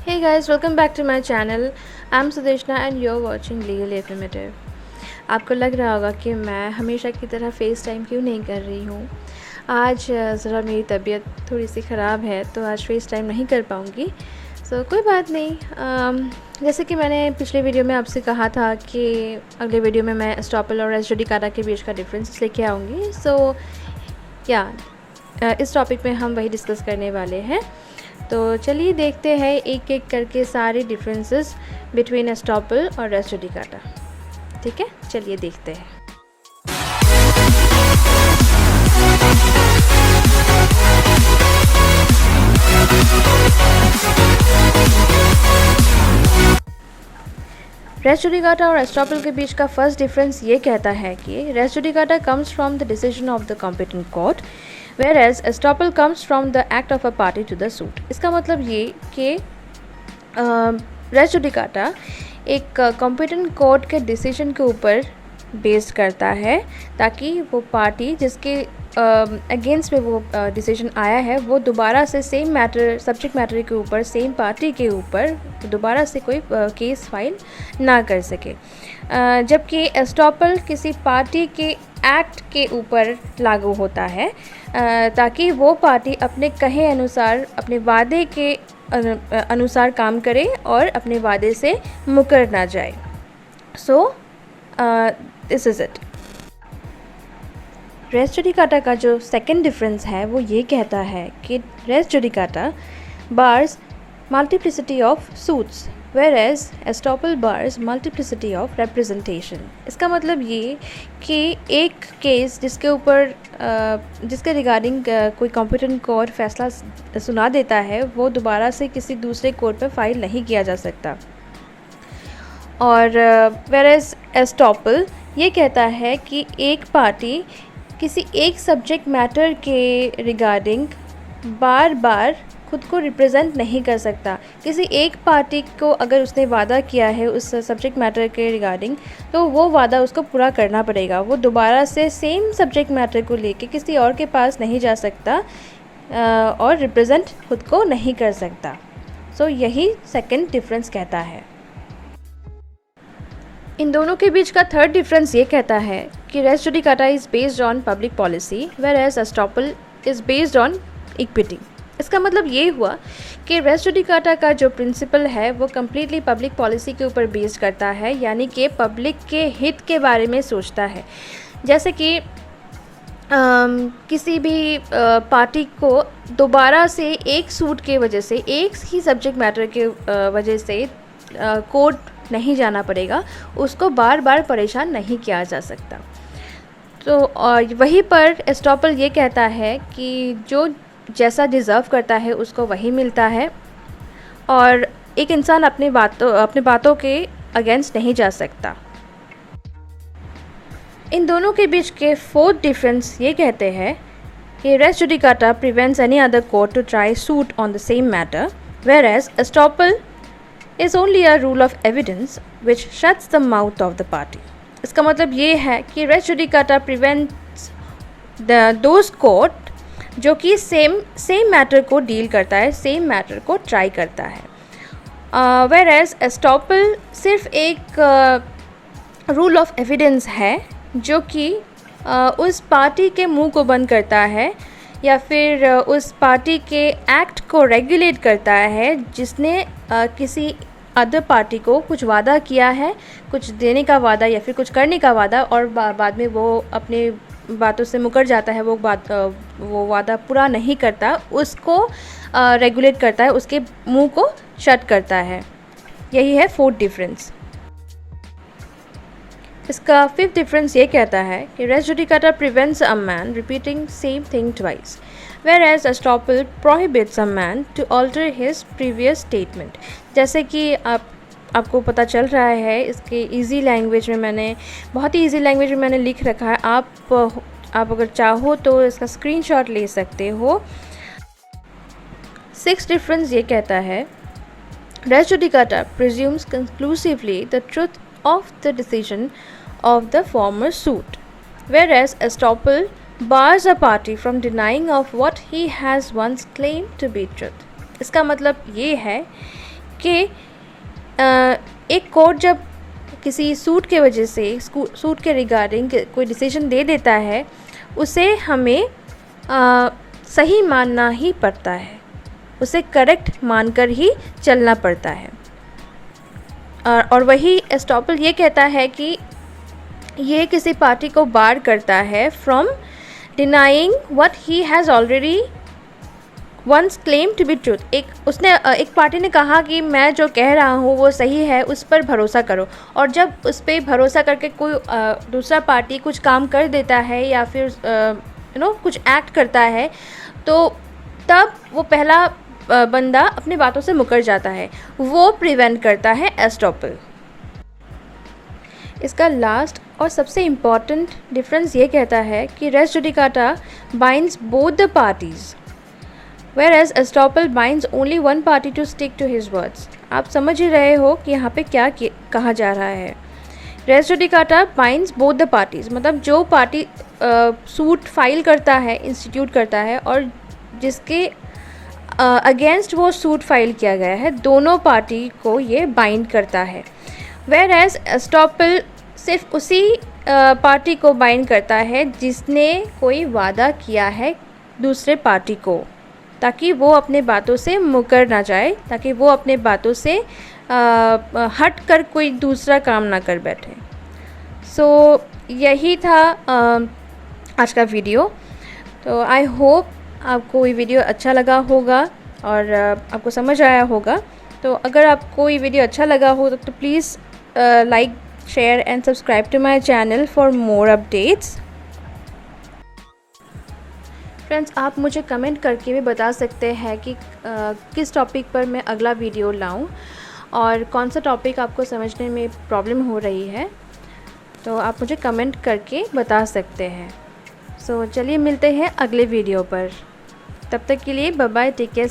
Hey guys, welcome back to my channel. I'm Sudeshna and you're watching Legal Affirmative. आपको लग रहा होगा कि मैं हमेशा की तरह फ़ेस टाइम क्यों नहीं कर रही हूँ। आज ज़रा मेरी तबीयत थोड़ी सी ख़राब है तो आज फ़ेस टाइम नहीं कर पाऊँगी। कोई बात नहीं। जैसे कि मैंने पिछले वीडियो में आपसे कहा था कि अगले वीडियो में मैं एस्टॉपल और रेस जुडिकाटा के बीच का डिफरेंस लेके आऊँगी। इस टॉपिक में हम वही डिस्कस करने वाले हैं। तो चलिए देखते हैं एक एक करके सारे डिफरेंसेस बिटवीन एस्टॉपल और रेस जुडिकाटा। ठीक है, चलिए देखते हैं। रेस जुडिकाटा और एस्टॉपल के बीच का फर्स्ट डिफरेंस ये कहता है कि res judicata comes from the decision of the competent court whereas estoppel comes from the act of a party to the suit। इसका मतलब ये कि रेस जुडिकाटा एक कॉम्पिटेंट कोर्ट के डिसीजन के ऊपर बेस्ड करता है ताकि वो पार्टी जिसके अगेंस्ट में वो डिसीजन आया है वो दोबारा से सेम मैटर सब्जेक्ट मैटर के ऊपर सेम पार्टी के ऊपर दोबारा से कोई केस फाइल ना कर सके। जबकि एस्टॉपल किसी पार्टी के एक्ट के ऊपर लागू होता है ताकि वो पार्टी अपने कहे अनुसार अपने वादे के अनुसार काम करे और अपने वादे से मुकर ना जाए। This is it. Res judicata का जो सेकंड डिफरेंस है वो ये कहता है कि res judicata bars multiplicity of suits whereas estoppel bars multiplicity of representation। इसका मतलब ये कि एक केस जिसके ऊपर जिसके रिगार्डिंग कोई कॉम्पिटेंट कोर्ट फैसला सुना देता है वो दोबारा से किसी दूसरे कोर्ट पर फाइल नहीं किया जा सकता। और whereas estoppel ये कहता है कि एक पार्टी किसी एक सब्जेक्ट मैटर के रिगार्डिंग बार बार खुद को रिप्रेजेंट नहीं कर सकता। किसी एक पार्टी को अगर उसने वादा किया है उस सब्जेक्ट मैटर के रिगार्डिंग तो वो वादा उसको पूरा करना पड़ेगा। वो दोबारा से सेम सब्जेक्ट मैटर को लेके किसी और के पास नहीं जा सकता और रिप्रेजेंट खुद को नहीं कर सकता। यही सेकंड डिफरेंस कहता है। इन दोनों के बीच का थर्ड डिफरेंस ये कहता है कि res judicata is based on public policy whereas estoppel is based on equity. इसका मतलब ये हुआ कि रेस जुडिकाटा का जो प्रिंसिपल है वो कम्प्लीटली पब्लिक पॉलिसी के ऊपर बेस्ड करता है, यानी कि पब्लिक के हित के बारे में सोचता है। जैसे कि किसी भी पार्टी को दोबारा से एक सूट के वजह से एक ही सब्जेक्ट मैटर के वजह से कोर्ट नहीं जाना पड़ेगा, उसको बार बार परेशान नहीं किया जा सकता। तो वहीं पर एस्टॉपल ये कहता है कि जो जैसा डिज़र्व करता है उसको वही मिलता है और एक इंसान अपने बातों के अगेंस्ट नहीं जा सकता। इन दोनों के बीच के फोर्थ डिफरेंस ये कहते हैं कि res judicata prevents any other court to try suit on the same matter whereas estoppel is only a rule of evidence which shuts the mouth of the party. इसका मतलब ये है कि res judicata prevents those court जो कि same matter को deal करता है, सेम मैटर को ट्राई करता है। whereas एस्टॉपल सिर्फ एक रूल ऑफ एविडेंस है जो कि उस पार्टी के मुंह को बंद करता है या फिर उस पार्टी के एक्ट को रेगुलेट करता है जिसने किसी अदर पार्टी को कुछ वादा किया है, कुछ देने का वादा या फिर कुछ करने का वादा, और बाद में वो अपने बातों से मुकर जाता है, वो वादा पूरा नहीं करता, उसको रेगुलेट करता है, उसके मुंह को शट करता है। यही है फोर्थ डिफरेंस। इसका फिफ्थ डिफरेंस ये कहता है कि res judicata prevents a man repeating same thing twice whereas estoppel prohibits a man to alter his previous statement. जैसे कि आपको पता चल रहा है, इसके इजी लैंग्वेज में मैंने बहुत ही इजी लैंग्वेज में मैंने लिख रखा है। आप अगर चाहो तो इसका स्क्रीनशॉट ले सकते हो। सिक्स्थ डिफरेंस ये कहता है res judicata presumes conclusively the truth of the decision of the former suit whereas estoppel bars a party from denying of what he has once claimed to be truth। इसका मतलब ये है कि एक court जब किसी सूट के वजह से सूट के रिगार्डिंग कोई डिसीजन दे देता है, उसे हमें सही मानना ही पड़ता है, उसे करेक्ट मानकर ही चलना पड़ता है। और वही एस्टॉपल ये कहता है कि ये किसी पार्टी को बार करता है from denying what he has already once claim to be truth. एक पार्टी ने कहा कि मैं जो कह रहा हूँ वो सही है, उस पर भरोसा करो, और जब उस पर भरोसा करके कोई दूसरा पार्टी कुछ काम कर देता है या फिर कुछ एक्ट करता है, तो तब वो पहला बंदा अपनी बातों से मुकर जाता है, वो प्रिवेंट करता है एस्टॉपल। इसका लास्ट और सबसे इम्पॉर्टेंट डिफरेंस ये कहता है कि res judicata binds both the parties, whereas estoppel binds only one party to stick to his words. आप समझ ही रहे हो कि यहाँ पे क्या कहा जा रहा है। Res judicata binds both the parties, मतलब जो पार्टी सूट फाइल करता है, इंस्टीट्यूट करता है, और जिसके अगेंस्ट वो सूट फाइल किया गया है, दोनों पार्टी को ये बाइंड करता है। whereas एस्टॉपल सिर्फ उसी पार्टी को बाइंड करता है जिसने कोई वादा किया है दूसरे पार्टी को, ताकि वो अपने बातों से मुकर ना जाए, ताकि वो अपने बातों से हट कर कोई दूसरा काम ना कर बैठे। सो यही था आज का वीडियो। तो आई होप आपको ये वीडियो अच्छा लगा होगा और आपको समझ आया होगा। तो अगर आपको ये वीडियो अच्छा लगा हो तो please like, share and subscribe to my channel for more updates. Friends, आप मुझे कमेंट करके भी बता सकते हैं कि किस टॉपिक पर मैं अगला वीडियो लाऊं और कौन सा टॉपिक आपको समझने में प्रॉब्लम हो रही है, तो आप मुझे कमेंट करके बता सकते हैं। सो चलिए मिलते हैं अगले वीडियो पर, तब तक के लिए बाय बाय, टेक केयर।